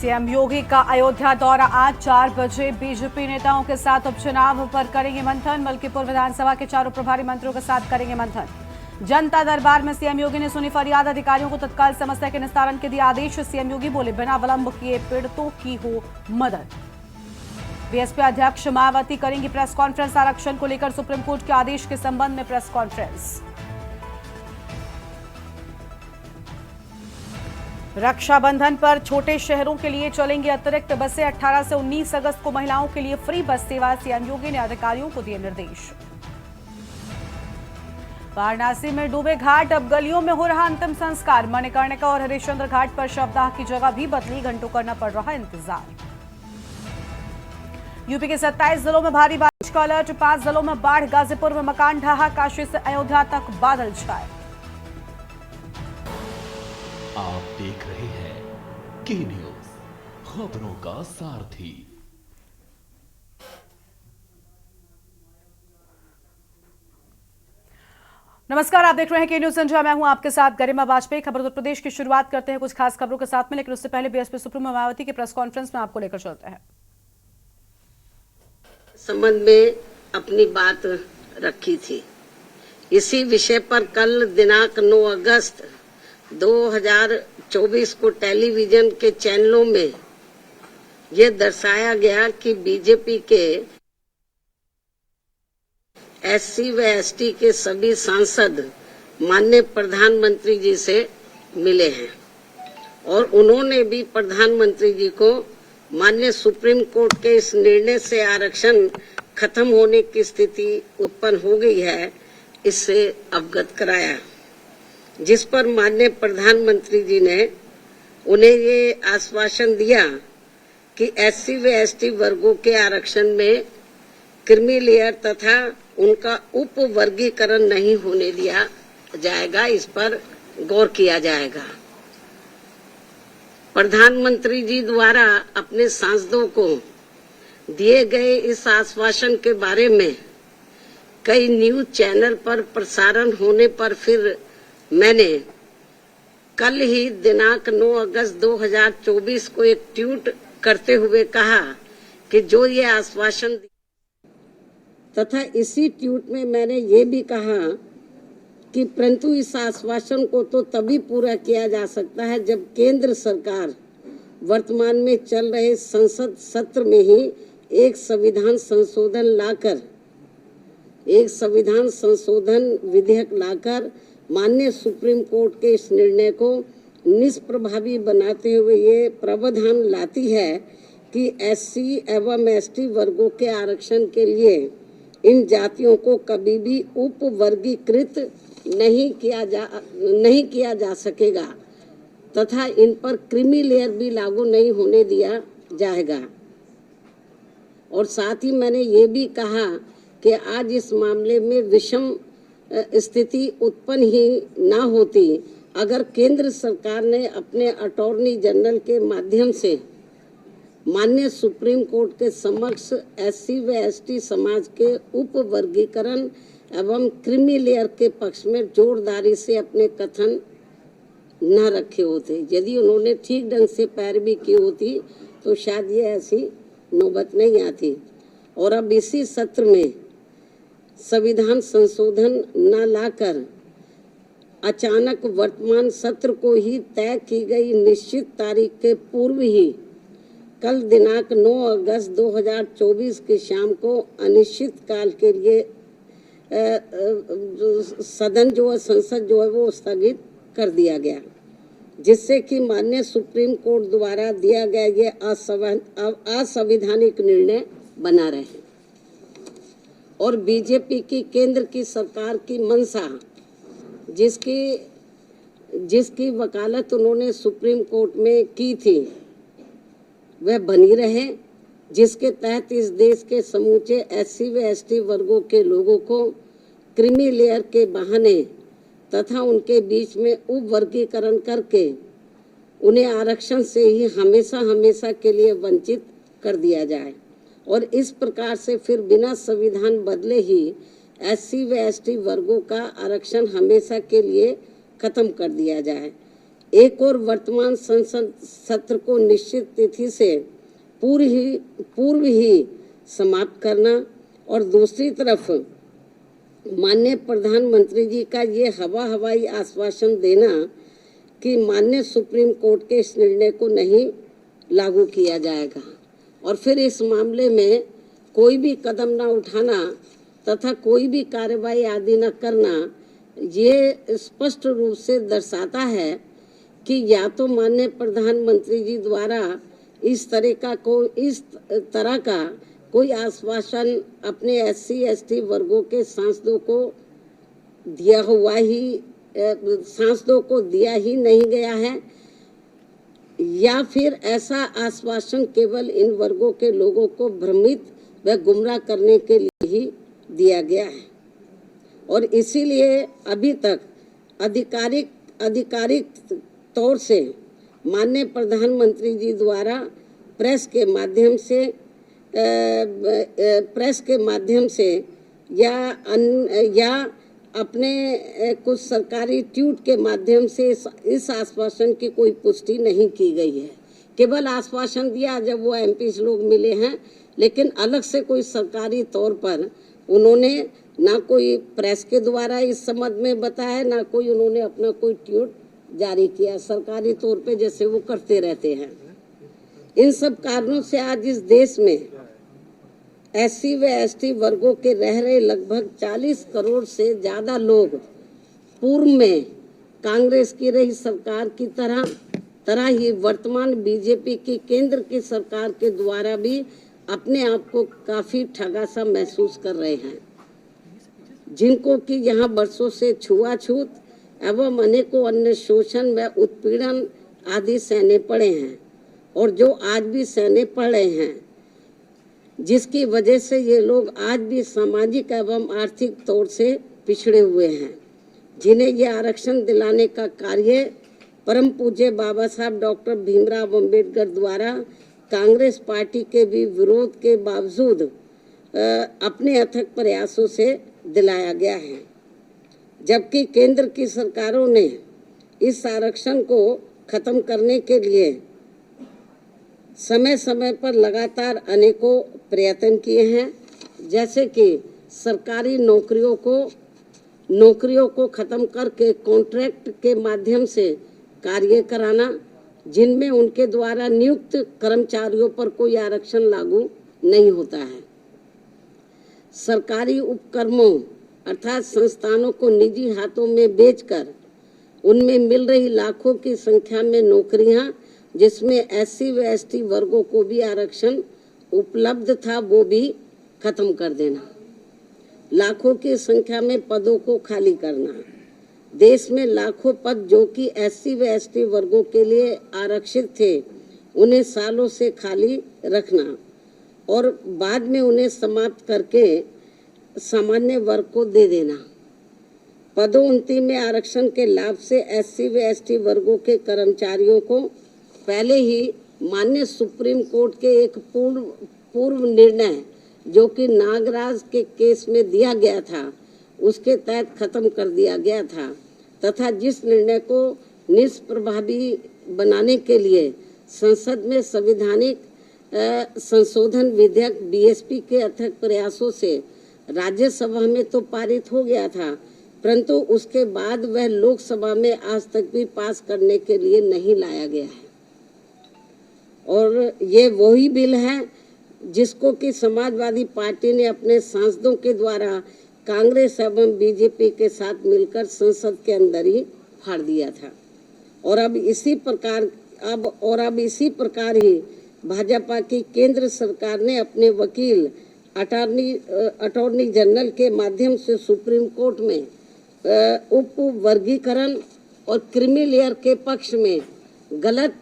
CM योगी का अयोध्या दौरा आज 4 बजे। बीजेपी नेताओं के साथ उपचुनाव पर करेंगे मंथन। मलकीपुर विधानसभा के चारों प्रभारी मंत्रियों के साथ करेंगे मंथन। जनता दरबार में सीएम योगी ने सुनी फरियाद, अधिकारियों को तत्काल समस्या के निस्तारण के दिए आदेश। सीएम योगी बोले, बिना विलंब किए पीड़ितों की हो मदद। बीएसपी अध्यक्ष मायावती करेंगी प्रेस कॉन्फ्रेंस। आरक्षण को लेकर सुप्रीम कोर्ट के आदेश के संबंध में प्रेस कॉन्फ्रेंस। रक्षाबंधन पर छोटे शहरों के लिए चलेंगी अतिरिक्त बसें। 18 से 19 अगस्त को महिलाओं के लिए फ्री बस सेवा। सीएम योगी ने अधिकारियों को दिए निर्देश। वाराणसी में डूबे घाट, अब गलियों में हो रहा अंतिम संस्कार। मणिकर्णिका और हरिश्चंद्र घाट पर शवदाह की जगह भी बदली, घंटों करना पड़ रहा इंतजार। यूपी के 27 जिलों में भारी बारिश का अलर्ट, 5 जिलों में बाढ़। गाजीपुर में मकान ढहा, काशी से अयोध्या तक बादल छाए। आप देख रहे हैं के न्यूज, खबरों का सारथी। नमस्कार, आप देख रहे हैं के न्यूज संध्या। मैं हूं आपके साथ गरिमा वाजपेयी। खबर उत्तर प्रदेश की शुरुआत करते हैं कुछ खास खबरों के साथ में, लेकिन उससे पहले बीएसपी सुप्रीमो मायावती की प्रेस कॉन्फ्रेंस में आपको लेकर चलते हैं। संबंध में अपनी बात रखी थी। इसी विषय पर कल दिनांक 9 अगस्त 2024 को टेलीविजन के चैनलों में यह दर्शाया गया कि बीजेपी के एससी व एसटी के सभी सांसद माननीय प्रधानमंत्री जी से मिले हैं और उन्होंने भी प्रधानमंत्री जी को माननीय सुप्रीम कोर्ट के इस निर्णय से आरक्षण खत्म होने की स्थिति उत्पन्न हो गई है, इससे अवगत कराया, जिस पर माननीय प्रधानमंत्री जी ने उन्हें ये आश्वासन दिया कि एससी व एसटी वर्गों के आरक्षण में क्रीमी लेयर तथा उनका उप वर्गीकरण नहीं होने दिया जाएगा, इस पर गौर किया जाएगा। प्रधानमंत्री जी द्वारा अपने सांसदों को दिए गए इस आश्वासन के बारे में कई न्यूज चैनल पर प्रसारण होने पर फिर मैंने कल ही दिनांक 9 अगस्त 2024 को एक ट्वीट करते हुए कहा कि जो ये आश्वासन तथा इसी ट्वीट में मैंने ये भी कहा कि परंतु इस आश्वासन को तो तभी पूरा किया जा सकता है जब केंद्र सरकार वर्तमान में चल रहे संसद सत्र में ही एक संविधान संशोधन विधेयक लाकर माननीय सुप्रीम कोर्ट के इस निर्णय को निष्प्रभावी बनाते हुए ये प्रावधान लाती है कि एससी एवं एसटी वर्गों के आरक्षण के लिए इन जातियों को कभी भी उप वर्गीकृत नहीं किया जा सकेगा तथा इन पर क्रीमी लेयर भी लागू नहीं होने दिया जाएगा। और साथ ही मैंने ये भी कहा कि आज इस मामले में विषम स्थिति उत्पन्न ही ना होती अगर केंद्र सरकार ने अपने अटॉर्नी जनरल के माध्यम से माननीय सुप्रीम कोर्ट के समक्ष एससी व एसटी समाज के उप वर्गीकरण एवं क्रीमी लेयर के पक्ष में जोरदारी से अपने कथन न रखे होते। यदि उन्होंने ठीक ढंग से पैरवी की होती तो शायद ये ऐसी नौबत नहीं आती। और अब इसी सत्र में संविधान संशोधन न लाकर अचानक वर्तमान सत्र को ही तय की गई निश्चित तारीख के पूर्व ही कल दिनांक 9 अगस्त 2024 की शाम को अनिश्चित काल के लिए संसद जो है वो स्थगित कर दिया गया, जिससे कि माननीय सुप्रीम कोर्ट द्वारा दिया गया ये असंवैधानिक निर्णय बना रहे। और बीजेपी की केंद्र की सरकार की मंशा, जिसकी वकालत उन्होंने सुप्रीम कोर्ट में की थी, वह बनी रहे, जिसके तहत इस देश के समूचे एससी व एसटी वर्गों के लोगों को क्रीमी लेयर के बहाने तथा उनके बीच में उप वर्गीकरण करके उन्हें आरक्षण से ही हमेशा के लिए वंचित कर दिया जाए और इस प्रकार से फिर बिना संविधान बदले ही एससी व एसटी वर्गों का आरक्षण हमेशा के लिए खत्म कर दिया जाए। एक और वर्तमान संसद सत्र को निश्चित तिथि से पूर्व ही समाप्त करना और दूसरी तरफ माननीय प्रधानमंत्री जी का ये हवाई आश्वासन देना कि माननीय सुप्रीम कोर्ट के इस निर्णय को नहीं लागू किया जाएगा और फिर इस मामले में कोई भी कदम न उठाना तथा कोई भी कार्रवाई आदि न करना, ये स्पष्ट रूप से दर्शाता है कि या तो माननीय प्रधानमंत्री जी द्वारा इस तरह का कोई आश्वासन अपने SC/ST वर्गों के सांसदों को दिया ही नहीं गया है, या फिर ऐसा आश्वासन केवल इन वर्गों के लोगों को भ्रमित व गुमराह करने के लिए ही दिया गया है। और इसीलिए अभी तक आधिकारिक तौर से माननीय प्रधानमंत्री जी द्वारा प्रेस के माध्यम से या अपने कुछ सरकारी ट्वीट के माध्यम से इस आश्वासन की कोई पुष्टि नहीं की गई है। केवल आश्वासन दिया जब वो MP लोग मिले हैं, लेकिन अलग से कोई सरकारी तौर पर उन्होंने ना कोई प्रेस के द्वारा इस संबंध में बताया, ना कोई उन्होंने अपना कोई ट्वीट जारी किया सरकारी तौर पे जैसे वो करते रहते हैं। इन सब कारणों से आज इस देश में SC व ST वर्गों के रह रहे लगभग 40 करोड़ से ज़्यादा लोग पूर्व में कांग्रेस की रही सरकार की तरह ही वर्तमान BJP की केंद्र की सरकार के द्वारा भी अपने आप को काफ़ी ठगा सा महसूस कर रहे हैं, जिनको कि यहाँ वर्षों से छुआछूत एवं अनेकों अन्य शोषण व उत्पीड़न आदि सहने पड़े हैं और जो आज भी सहने पड़ रहे हैं, जिसकी वजह से ये लोग आज भी सामाजिक एवं आर्थिक तौर से पिछड़े हुए हैं, जिन्हें ये आरक्षण दिलाने का कार्य परम पूज्य बाबा साहब डॉक्टर भीमराव अंबेडकर द्वारा कांग्रेस पार्टी के भी विरोध के बावजूद अपने अथक प्रयासों से दिलाया गया है। जबकि केंद्र की सरकारों ने इस आरक्षण को खत्म करने के लिए समय समय पर लगातार अनेकों प्रयत्न किए हैं, जैसे कि सरकारी नौकरियों को खत्म करके कॉन्ट्रैक्ट के माध्यम से कार्य कराना, जिनमें उनके द्वारा नियुक्त कर्मचारियों पर कोई आरक्षण लागू नहीं होता है। सरकारी उपक्रमों अर्थात संस्थानों को निजी हाथों में बेचकर उनमें मिल रही लाखों की संख्या में नौकरियां, जिसमें SC व ST वर्गों को भी आरक्षण उपलब्ध था, वो भी खत्म कर देना। लाखों की संख्या में पदों को खाली करना। देश में लाखों पद जो कि SC व ST वर्गों के लिए आरक्षित थे, उन्हें सालों से खाली रखना और बाद में उन्हें समाप्त करके सामान्य वर्ग को दे देना। पदोन्नति में आरक्षण के लाभ से SC व ST वर्गों के कर्मचारियों को पहले ही माननीय सुप्रीम कोर्ट के एक पूर्व निर्णय जो कि नागराज के केस में दिया गया था, उसके तहत खत्म कर दिया गया था तथा जिस निर्णय को निष्प्रभावी बनाने के लिए संसद में संवैधानिक संशोधन विधेयक BSP के अथक प्रयासों से राज्यसभा में तो पारित हो गया था, परंतु उसके बाद वह लोकसभा में आज तक भी पास करने के लिए नहीं लाया गया है। और ये वही बिल है जिसको कि समाजवादी पार्टी ने अपने सांसदों के द्वारा कांग्रेस एवं BJP के साथ मिलकर संसद के अंदर ही फाड़ दिया था। और अब इसी प्रकार ही भाजपा की केंद्र सरकार ने अपने वकील अटॉर्नी जनरल के माध्यम से सुप्रीम कोर्ट में उप वर्गीकरण और क्रीमी लेयर के पक्ष में गलत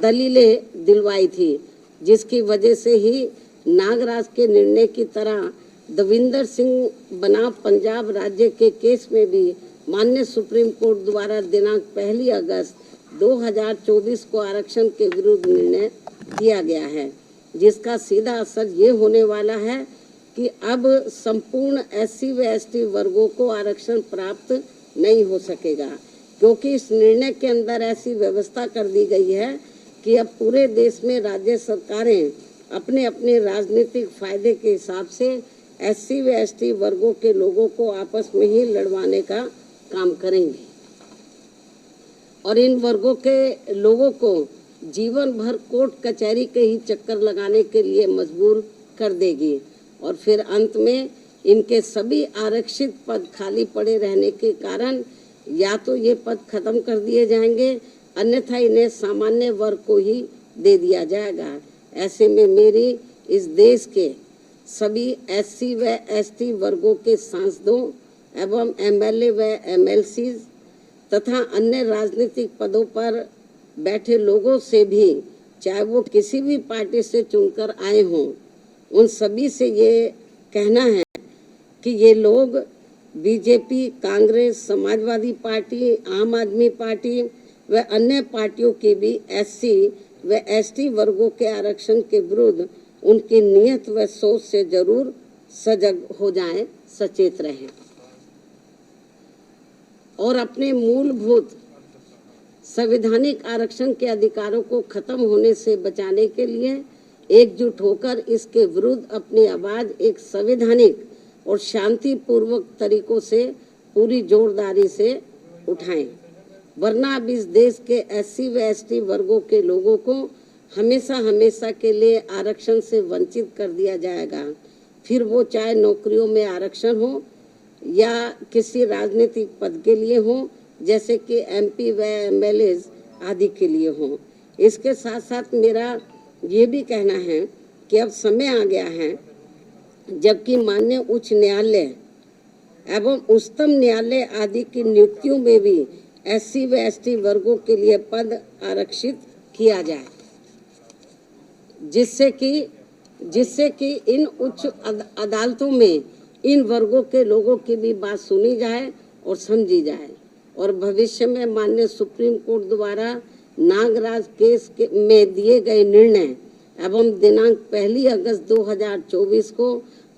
दलीलें दिलवाई थी, जिसकी वजह से ही नागराज के निर्णय की तरह दविंदर सिंह बनाम पंजाब राज्य के केस में भी माननीय सुप्रीम कोर्ट द्वारा दिनांक 1 अगस्त 2024 को आरक्षण के विरुद्ध निर्णय दिया गया है, जिसका सीधा असर ये होने वाला है कि अब संपूर्ण SC व ST वर्गों को आरक्षण प्राप्त नहीं हो सकेगा, क्योंकि इस निर्णय के अंदर ऐसी व्यवस्था कर दी गई है कि अब पूरे देश में राज्य सरकारें अपने अपने राजनीतिक फायदे के हिसाब से SC व ST वर्गों के लोगों को आपस में ही लड़वाने का काम करेंगी और इन वर्गों के लोगों को जीवन भर कोर्ट कचहरी के ही चक्कर लगाने के लिए मजबूर कर देगी और फिर अंत में इनके सभी आरक्षित पद खाली पड़े रहने के कारण या तो ये पद खत्म कर दिए जाएंगे, अन्यथा इन्हें सामान्य वर्ग को ही दे दिया जाएगा। ऐसे में मेरी इस देश के सभी SC व ST वर्गों के सांसदों एवं MLA व MLC तथा अन्य राजनीतिक पदों पर बैठे लोगों से भी, चाहे वो किसी भी पार्टी से चुनकर आए हों, उन सभी से ये कहना है कि ये लोग बीजेपी, कांग्रेस, समाजवादी पार्टी, आम आदमी पार्टी व अन्य पार्टियों की भी SC व ST वर्गों के आरक्षण के विरुद्ध उनकी नीयत व सोच से जरूर सजग हो जाएं, सचेत रहें और अपने मूलभूत संवैधानिक आरक्षण के अधिकारों को खत्म होने से बचाने के लिए एकजुट होकर इसके विरुद्ध अपनी आवाज एक संवैधानिक और शांतिपूर्वक तरीकों से पूरी जोरदारी से उठाएं, वरना अब इस देश के SC व ST वर्गों के लोगों को हमेशा हमेशा के लिए आरक्षण से वंचित कर दिया जाएगा। फिर वो चाहे नौकरियों में आरक्षण हो या किसी राजनीतिक पद के लिए हो, जैसे कि MP व MLA आदि के लिए हो। इसके साथ साथ मेरा ये भी कहना है कि अब समय आ गया है जबकि माननीय उच्च न्यायालय एवं उच्चतम न्यायालय आदि की नियुक्तियों में भी SC व ST वर्गों के लिए पद आरक्षित किया जाए, जिससे कि इन उच्च अदालतों में इन वर्गों के लोगों की भी बात सुनी जाए और समझी जाए और भविष्य में माननीय सुप्रीम कोर्ट द्वारा नागराज केस में दिए गए निर्णय एवं दिनांक 1 अगस्त 2024 को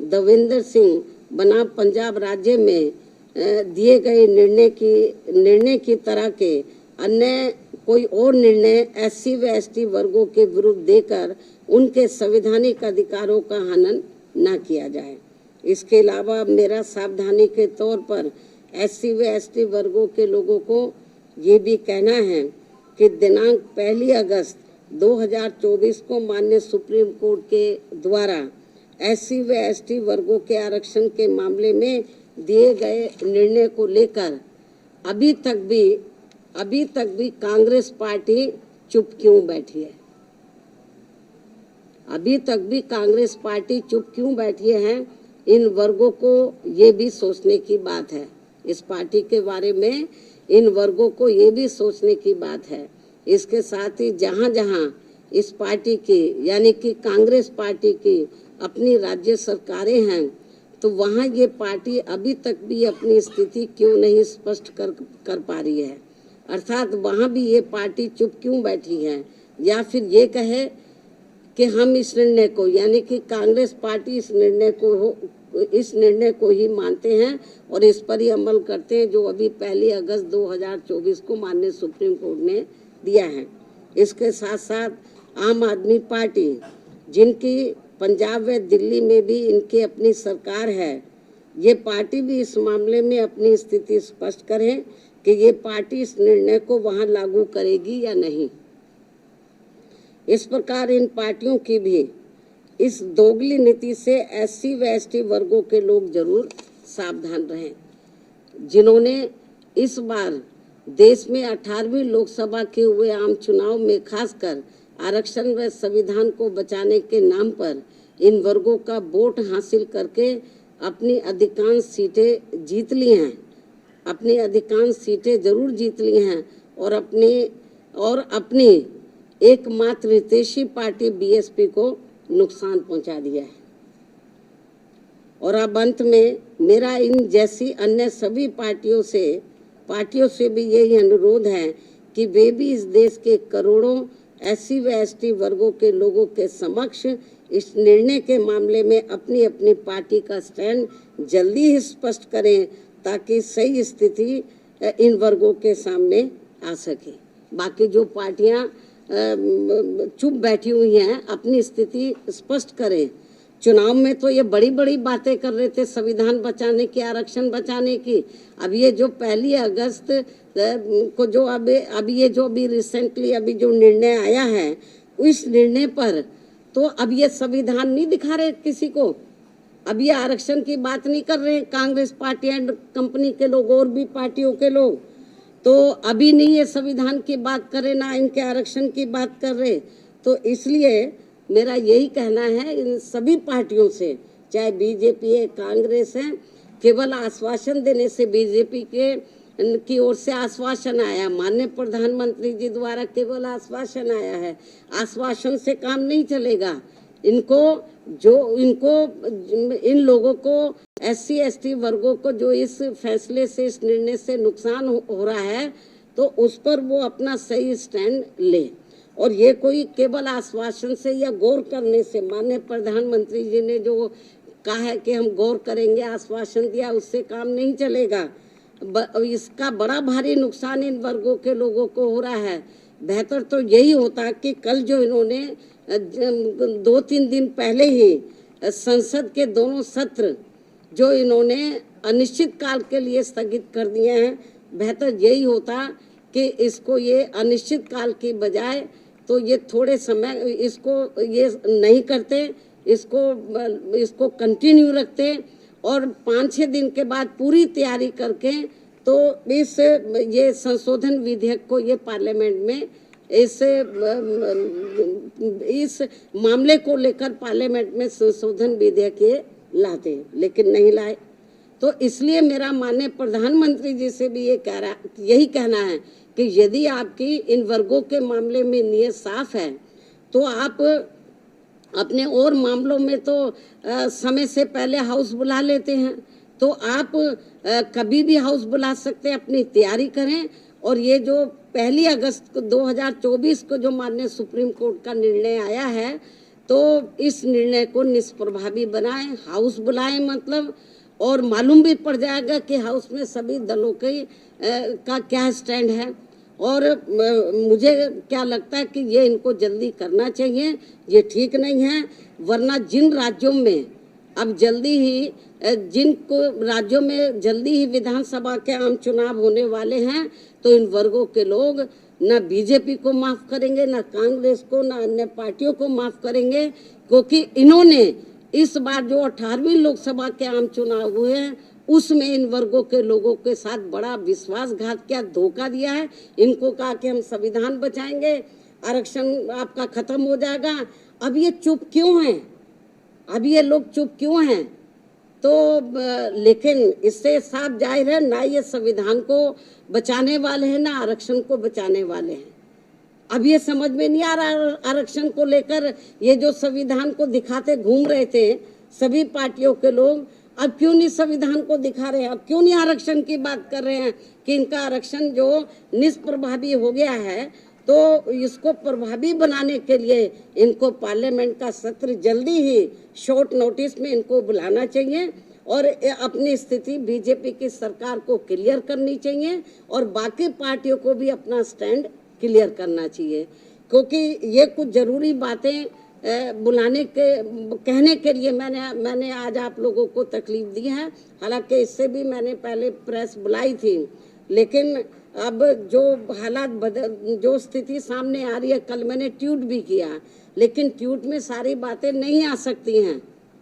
देवेंद्र सिंह बनाम पंजाब राज्य में दिए गए निर्णय की तरह के अन्य कोई और निर्णय SC व ST वर्गों के विरुद्ध देकर उनके संवैधानिक अधिकारों का हनन न किया जाए। इसके अलावा मेरा सावधानी के तौर पर SC व ST वर्गों के लोगों को ये भी कहना है कि दिनांक 1 अगस्त 2024 को माननीय सुप्रीम कोर्ट के द्वारा SC व ST वर्गों के आरक्षण के मामले में दिए गए निर्णय को लेकर अभी तक भी कांग्रेस पार्टी चुप क्यों बैठी है? अभी तक भी कांग्रेस पार्टी चुप क्यों बैठी है? इन वर्गों को ये भी सोचने की बात है। इस पार्टी के बारे में इन वर्गों को ये भी सोचने की बात है। इसके साथ ही जहां जहां इस पार्टी की यानी कि कांग्रेस पार्टी की अपनी राज्य सरकारें हैं, तो वहां ये पार्टी अभी तक भी अपनी स्थिति क्यों नहीं स्पष्ट कर पा रही है? अर्थात वहां भी ये पार्टी चुप क्यों बैठी है? या फिर ये कहे कि हम इस निर्णय को यानी कि कांग्रेस पार्टी इस निर्णय को ही मानते हैं और इस पर ही अमल करते हैं जो अभी 1 अगस्त 2024 को माननीय सुप्रीम कोर्ट ने दिया है। इसके साथ साथ आम आदमी पार्टी, जिनकी पंजाब व दिल्ली में भी इनकी अपनी सरकार है, ये पार्टी भी इस मामले में अपनी स्थिति स्पष्ट करें कि ये पार्टी इस निर्णय को वहां लागू करेगी या नहीं। इस प्रकार इन पार्टियों की भी इस दोगली नीति से SC व ST वर्गों के लोग जरूर सावधान रहें, जिन्होंने इस बार देश में 18वीं लोकसभा के हुए आम चुनाव में खासकर आरक्षण व संविधान को बचाने के नाम पर इन वर्गों का वोट हासिल करके अपनी अधिकांश सीटें जीत ली हैं, अपनी अधिकांश सीटें जरूर जीत ली हैं और अपनी एकमात्र हितैषी पार्टी BSP को नुकसान पहुंचा दिया है। और अब अंत में मेरा इन जैसी अन्य सभी पार्टियों से भी यही अनुरोध है कि वे भी इस देश के करोड़ों SC व ST वर्गों के लोगों के समक्ष इस निर्णय के मामले में अपनी अपनी पार्टी का स्टैंड जल्दी ही स्पष्ट करें, ताकि सही स्थिति इन वर्गों के सामने आ सके। बाकी जो पार्टियां चुप बैठी हुई हैं, अपनी स्थिति स्पष्ट करें। चुनाव में तो ये बड़ी बड़ी बातें कर रहे थे, संविधान बचाने की, आरक्षण बचाने की। अब ये जो 1 अगस्त को जो अभी रिसेंटली अभी जो निर्णय आया है, उस निर्णय पर तो अब ये संविधान नहीं दिखा रहे किसी को। अब ये आरक्षण की बात नहीं कर रहे हैं कांग्रेस पार्टी एंड कंपनी के लोग और भी पार्टियों के लोग। तो अभी नहीं ये संविधान की बात कर रहे, ना इनके आरक्षण की बात कर रहे। तो इसलिए मेरा यही कहना है इन सभी पार्टियों से, चाहे बीजेपी है, कांग्रेस है, केवल आश्वासन देने से, बीजेपी की ओर से आश्वासन आया, माननीय प्रधानमंत्री जी द्वारा केवल आश्वासन आया है। आश्वासन से काम नहीं चलेगा। इन लोगों को, SC ST वर्गों को जो इस फैसले से, इस निर्णय से नुकसान हो रहा है, तो उस पर वो अपना सही स्टैंड ले। और ये कोई केवल आश्वासन से या गौर करने से, माननीय प्रधानमंत्री जी ने जो कहा है कि हम गौर करेंगे, आश्वासन दिया, उससे काम नहीं चलेगा। इसका बड़ा भारी नुकसान इन वर्गों के लोगों को हो रहा है। बेहतर तो यही होता कि कल जो इन्होंने 2-3 दिन पहले ही संसद के दोनों सत्र जो इन्होंने अनिश्चित काल के लिए स्थगित कर दिए हैं, बेहतर यही होता कि इसको ये अनिश्चित काल की बजाय तो ये थोड़े समय इसको ये नहीं करते, इसको कंटिन्यू रखते और 5-6 दिन के बाद पूरी तैयारी करके तो ये संशोधन विधेयक को ये पार्लियामेंट में इस मामले को लेकर पार्लियामेंट में संशोधन विधेयक ये लाते, लेकिन नहीं लाए। तो इसलिए मेरा माननीय प्रधानमंत्री जी से भी यही कहना है कि यदि आपकी इन वर्गों के मामले में नीयत साफ है, तो आप अपने और मामलों में तो समय से पहले हाउस बुला लेते हैं। तो आप कभी भी हाउस बुला सकते हैं, अपनी तैयारी करें। और ये जो 1 अगस्त 2024 को जो माननीय सुप्रीम कोर्ट का निर्णय आया है, तो इस निर्णय को निष्प्रभावी बनाएं, हाउस बुलाएं मतलब, और मालूम भी पड़ जाएगा कि हाउस में सभी दलों का क्या स्टैंड है। और मुझे क्या लगता है कि ये इनको जल्दी करना चाहिए, ये ठीक नहीं है। वरना जिन राज्यों में अब जल्दी ही विधानसभा के आम चुनाव होने वाले हैं, तो इन वर्गों के लोग न बीजेपी को माफ करेंगे, न कांग्रेस को, न अन्य पार्टियों को माफ करेंगे, क्योंकि इन्होंने इस बार जो 18वीं लोकसभा के आम चुनाव हुए हैं, उसमें इन वर्गों के लोगों के साथ बड़ा विश्वासघात किया, धोखा दिया है। इनको कहा कि हम संविधान बचाएंगे, आरक्षण आपका खत्म हो जाएगा। अब ये चुप क्यों हैं? अब ये लोग चुप क्यों हैं? तो लेकिन इससे साफ जाहिर है, ना ये संविधान को बचाने वाले हैं, ना आरक्षण को बचाने वाले हैं। अब ये समझ में नहीं आ रहा आरक्षण को लेकर, ये जो संविधान को दिखाते घूम रहे थे सभी पार्टियों के लोग, अब क्यों नहीं संविधान को दिखा रहे हैं? अब क्यों नहीं आरक्षण की बात कर रहे हैं कि इनका आरक्षण जो निष्प्रभावी हो गया है, तो इसको प्रभावी बनाने के लिए इनको पार्लियामेंट का सत्र जल्दी ही शॉर्ट नोटिस में इनको बुलाना चाहिए और अपनी स्थिति बीजेपी की सरकार को क्लियर करनी चाहिए और बाकी पार्टियों को भी अपना स्टैंड क्लियर करना चाहिए। क्योंकि ये कुछ जरूरी बातें कहने के लिए मैंने आज आप लोगों को तकलीफ दी है। हालांकि इससे भी मैंने पहले प्रेस बुलाई थी, लेकिन अब जो हालात जो स्थिति सामने आ रही है, कल मैंने ट्वीट भी किया, लेकिन ट्वीट में सारी बातें नहीं आ सकती हैं,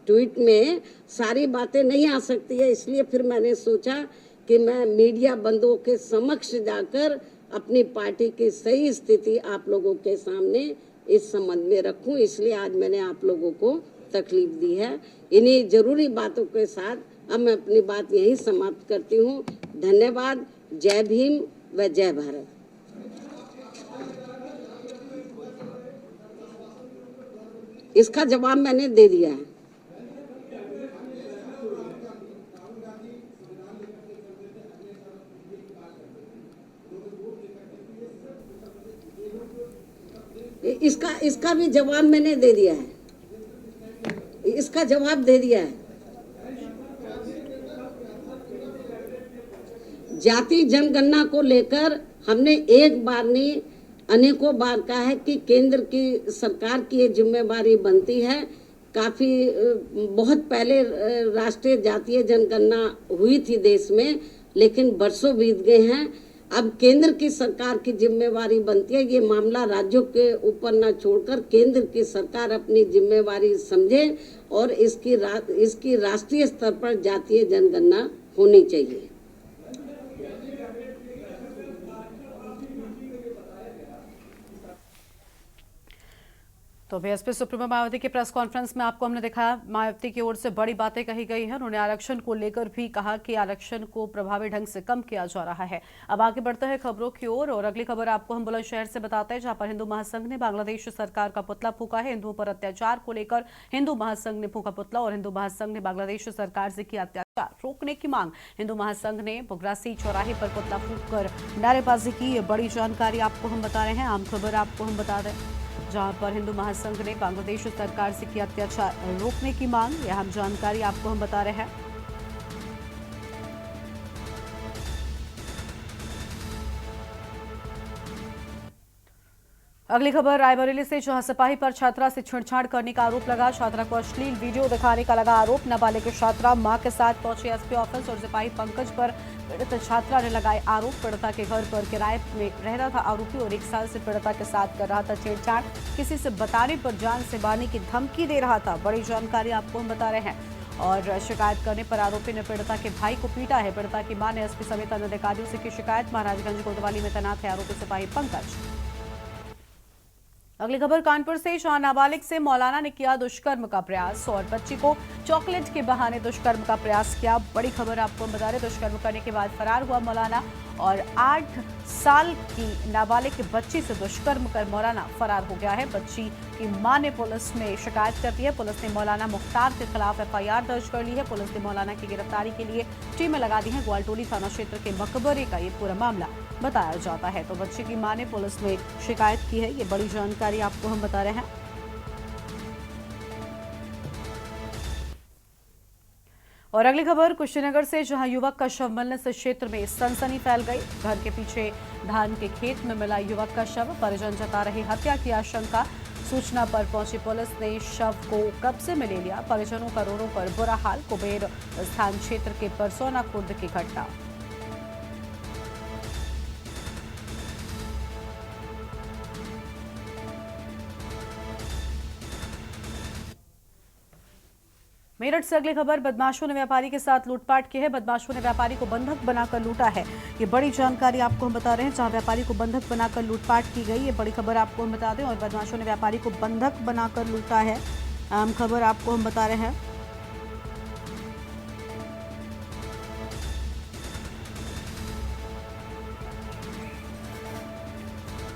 ट्वीट में सारी बातें नहीं आ सकती है। इसलिए फिर मैंने सोचा कि मैं मीडिया बंधुओं के समक्ष जाकर अपनी पार्टी की सही स्थिति आप लोगों के सामने इस संबंध में रखूं, इसलिए आज मैंने आप लोगों को तकलीफ दी है। इन्हीं जरूरी बातों के साथ अब मैं अपनी बात यहीं समाप्त करती हूं। धन्यवाद। जय भीम व जय भारत। इसका जवाब मैंने दे दिया है। इसका भी जवाब मैंने दे दिया है, इसका जवाब दे दिया है। जाति जनगणना को लेकर हमने एक बार नहीं अनेकों बार कहा है कि केंद्र की सरकार की ये जिम्मेवारी बनती है। काफी बहुत पहले राष्ट्रीय जातीय जनगणना हुई थी देश में, लेकिन वर्षों बीत गए हैं। अब केंद्र की सरकार की जिम्मेवारी बनती है, ये मामला राज्यों के ऊपर न छोड़कर केंद्र की सरकार अपनी जिम्मेवारी समझे और इसकी राष्ट्रीय स्तर पर जातीय जनगणना होनी चाहिए। तो बीएसपी सुप्रीमो मायावती की प्रेस कॉन्फ्रेंस में आपको हमने दिखाया, मायावती की ओर से बड़ी बातें कही गई हैं। उन्होंने आरक्षण को लेकर भी कहा कि आरक्षण को प्रभावी ढंग से कम किया जा रहा है। अब आगे बढ़ते हैं खबरों की ओर और अगली खबर आपको हम बुलंदशहर से बताते हैं, जहां पर हिंदू महासंघ ने बांग्लादेश सरकार का पुतला फूंका है। हिंदुओं पर अत्याचार को लेकर हिंदू महासंघ ने फूंका पुतला और हिंदू महासंघ ने बांग्लादेश सरकार से किया अत्याचार रोकने की मांग। हिंदू महासंघ ने बुगरासी चौराहे पर पुतला फूंककर नारेबाजी की। ये बड़ी जानकारी आपको हम बता रहे हैं। आम खबर आपको हम बता दें, जहां पर हिंदू महासंघ ने बांग्लादेश सरकार से किया अत्याचार रोकने की मांग। यह हम जानकारी आपको हम बता रहे हैं। अगली खबर रायबरेली से, जहां सिपाही पर छात्रा से छेड़छाड़ करने का आरोप लगा। छात्रा को अश्लील वीडियो दिखाने का लगा आरोप। नाबालिग छात्रा मां के साथ पहुंची एसपी ऑफिस और सिपाही पंकज पर पीड़ित छात्रा ने लगाए आरोप। पीड़िता के घर पर किराए में रह रहा था आरोपी और 1 साल से पीड़िता के साथ कर रहा था छेड़छाड़। किसी से बताने पर जान से मारने की धमकी दे रहा था। बड़ी जानकारी आपको हम बता रहे हैं। और शिकायत करने पर आरोपी ने पीड़िता के भाई को पीटा है। पीड़िता की मां ने एसपी समेत अन्य अधिकारियों से की शिकायत। महाराजगंज कोतवाली में तैनात है आरोपी सिपाही पंकज। अगली खबर कानपुर से, जहां नाबालिग से मौलाना ने किया दुष्कर्म का प्रयास और बच्ची को चॉकलेट के बहाने दुष्कर्म का प्रयास किया। बड़ी खबर आपको बता रहे, दुष्कर्म करने के बाद फरार हुआ मौलाना और 8 साल की नाबालिग बच्ची से दुष्कर्म कर मौलाना फरार हो गया है। बच्ची की मां ने पुलिस में शिकायत कर दी है। पुलिस ने मौलाना मुख्तार के खिलाफ FIR दर्ज कर ली है। पुलिस ने मौलाना की गिरफ्तारी के लिए टीमें लगा दी हैं। ग्वालटोली थाना क्षेत्र के मकबरे का ये पूरा मामला बताया जाता है। तो बच्ची की मां ने पुलिस में शिकायत की है। ये बड़ी जानकारी आपको हम बता रहे हैं। और अगली खबर कुशीनगर से, जहां युवक का शव मिलने से क्षेत्र में सनसनी फैल गई। घर के पीछे धान के खेत में मिला युवक का शव। परिजन जता रहे हत्या की आशंका। सूचना पर पहुंची पुलिस ने शव को कब्जे में ले लिया। परिजनों का रो रो कर बुरा हाल। कुबेर स्थान क्षेत्र के परसोना खुर्द की घटना। मेरठ से अगली खबर, बदमाशों ने व्यापारी के साथ लूटपाट की है। बदमाशों ने व्यापारी को बंधक बनाकर लूटा है। ये बड़ी जानकारी आपको हम बता रहे हैं, जहां व्यापारी को बंधक बनाकर लूटपाट की गई। ये बड़ी खबर आपको हम बता दें। और बदमाशों ने व्यापारी को बंधक बनाकर लूटा है। आम खबर आपको हम बता रहे हैं।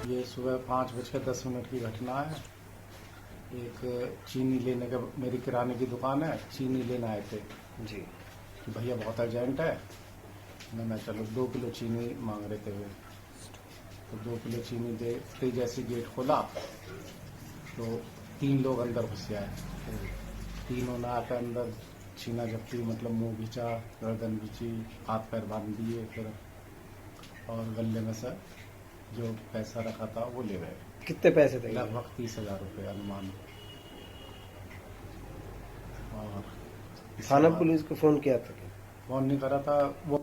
ये सुबह 5:10 की घटना है। एक चीनी लेने का, मेरी किराने की दुकान है, चीनी लेने आए थे जी कि भैया बहुत अर्जेंट है। मैं चलो 2 किलो चीनी मांग रहे थे वे, तो 2 किलो चीनी देते जैसे गेट खोला तो 3 लोग अंदर घुस आए। तीनों ने आकर अंदर छीना झपटी, मतलब मुंह खींचा, गर्दन खींची, हाथ पैर बांध दिए फिर, और गले में से जो पैसा रखा था वो ले गए। कितने पैसे थे? लगभग 30,000 रुपये अनुमान। और थाना पुलिस को फोन किया था? फोन नहीं करा था वो।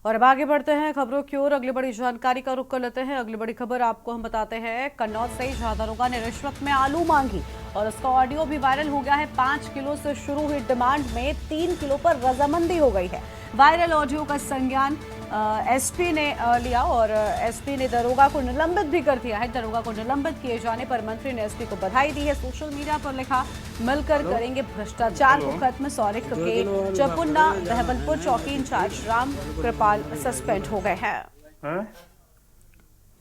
और अब आगे बढ़ते हैं खबरों की ओर। अगली बड़ी जानकारी का रुख कर लेते हैं। अगली बड़ी खबर आपको हम बताते हैं कन्नौज से, जहां दरोगा ने रिश्वत में आलू मांगी और उसका ऑडियो भी वायरल हो गया है। 5 किलो से शुरू हुई डिमांड में 3 किलो पर रजामंदी हो गई है। वायरल ऑडियो का संज्ञान एसपी ने लिया और एसपी ने दरोगा को निलंबित भी कर दिया है। दरोगा को निलंबित किए जाने पर मंत्री ने एसपी को बधाई दी है। सोशल मीडिया पर लिखा, मिलकर करेंगे भ्रष्टाचार को खत्म। सौरिक के चपुन्ना बहबलपुर चौकी इंचार्ज राम कृपाल सस्पेंड हो गए हैं।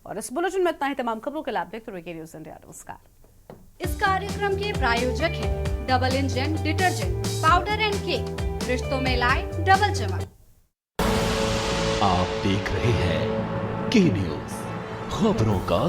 और इस बुलेटिन में इतना ही। तमाम खबरों के लिए आप देखते रहिए न्यूज़ इंडिया। नमस्कार। इस कार्यक्रम के प्रायोजक हैं double engine detergent powder and cake, रिश्तों में लाए डबल चमक। आप देख रहे हैं के न्यूज़, खबरों का